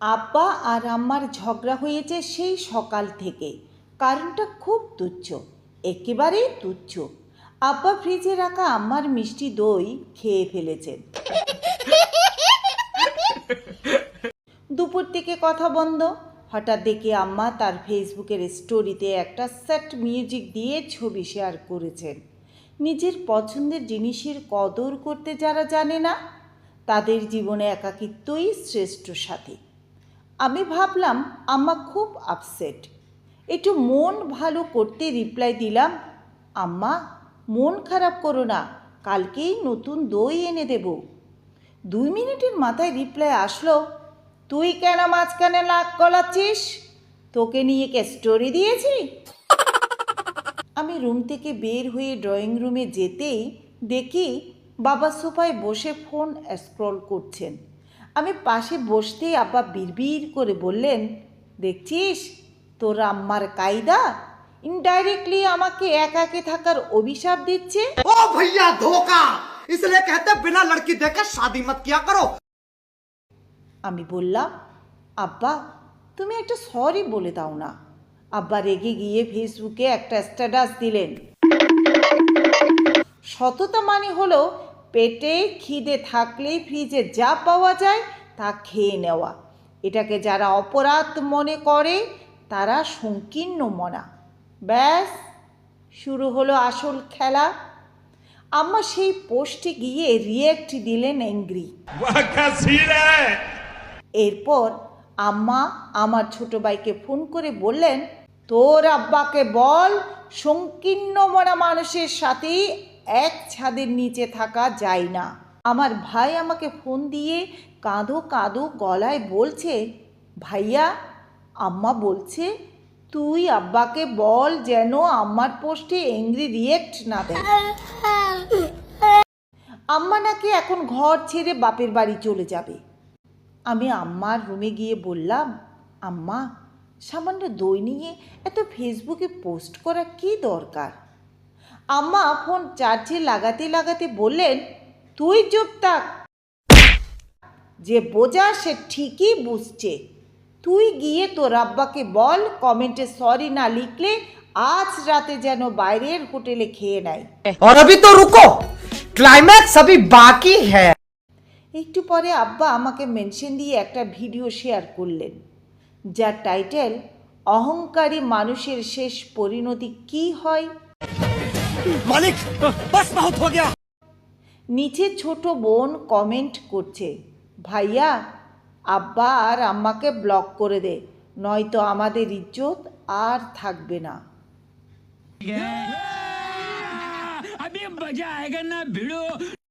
আব্বা আর আম্মার ঝগড়া হয়েছে সেই সকাল থেকে। কারণটা খুব তুচ্ছ, একেবারেই তুচ্ছ। আব্বা ফ্রিজে রাখা আম্মার মিষ্টি দই খেয়ে ফেলেছেন। দুপুর থেকে কথা বন্ধ। হঠাৎ দেখি আম্মা তার ফেসবুকের স্টোরিতে একটা স্যাড মিউজিক দিয়ে ছবি শেয়ার করেছেন। নিজের পছন্দের জিনিসের কদর করতে যারা জানে না, তাদের জীবনে একাকিত্বই শ্রেষ্ঠ সাথী। আমি ভাবলাম আম্মা খুব আপসেট। একটু মন ভালো করতে রিপ্লাই দিলাম, আম্মা মন খারাপ করো না, কালকেই নতুন দই এনে দেব। 2 মিনিটের মাথায় রিপ্লাই আসলো, তুই কেন মাঝখানে নাক গলাচ্ছিস? তোকে নিয়ে কে স্টোরি দিয়েছি? আমি রুম থেকে বের হয়ে ড্রয়িং রুমে যেতেই দেখি বাবা সোফায় বসে ফোন স্ক্রল করছেন। আমি পাশে বসতেই আব্বা বিড়বিড় করে বললেন, দেখছিস তোর আম্মার কায়দা, ইনডাইরেক্টলি আমাকে একাকে থাকার অভিশাপ দিচ্ছে। ओ भैया धोखा, इसलिए कहते हैं बिना लड़की देखे शादी मत किया करो। আমি বললাম, আব্বা তুমি একটা সরি বলে দাও না। আব্বা রেগে গিয়ে ফেসবুকে একটা স্ট্যাটাস দিলেন, সততা মানে হলো পেটে খিদে থাকলেই ফ্রিজে যা পাওয়া যায় তা খেয়ে নেওয়া। এটাকে যারা অপরাধ মনে করে তারা সংকীর্ণ মনা। ব্যাস শুরু হলো আসল খেলা। আম্মা সেই পোস্টে গিয়ে রিয়েক্ট দিলেন অ্যাংরি। এরপর আম্মা আমার ছোট ভাইকে ফোন করে বললেন, তোর আব্বাকে বল সংকীর্ণ মনা মানুষের সাথে এক ছাদের নিচে থাকা যায় না। আমার ভাই আমাকে ফোন দিয়ে কাঁদো কাঁদো গলায় বলছে, ভাইয়া আম্মা বলছে তুই আব্বাকে বল যেন আমার পোস্টে অ্যাংরি রিয়েক্ট না দেয়। আম্মা নাকি এখন ঘর ছেড়ে বাপের বাড়ি চলে যাবে। আমি আম্মার রুমে গিয়ে বললাম, আম্মা সামান্য দই নিয়ে এত ফেসবুকে পোস্ট করা কি দরকার? আম্মা ফোন চার্জে লাগাতে লাগাতে বললেন, তুই চুপ থাক, যে বোঝা সে ঠিকই বুঝছে। তুই গিয়ে তোর আব্বাকে বল কমেন্টে সরি না লিখলে আজ রাতে যেন বাইরের হোটেলে খেয়ে নেয়। और अभी तो रुको, क्लाइमैक्स अभी बाकी है। একটু পরে আব্বা আমাকে মেনশন দিয়ে একটা ভিডিও শেয়ার করলেন, যার টাইটেল অহংকারী মানুষের শেষ পরিণতি কি হয়। मालिक बस बहुत हो गया। নিচে ছোট বোন কমেন্ট করছে, ভাইয়া আব্বা আর আম্মাকে ব্লক করে দে, নয়তো আমাদের ইজ্জত আর থাকবে না। अभी मजा आएगा ना भिड़ो।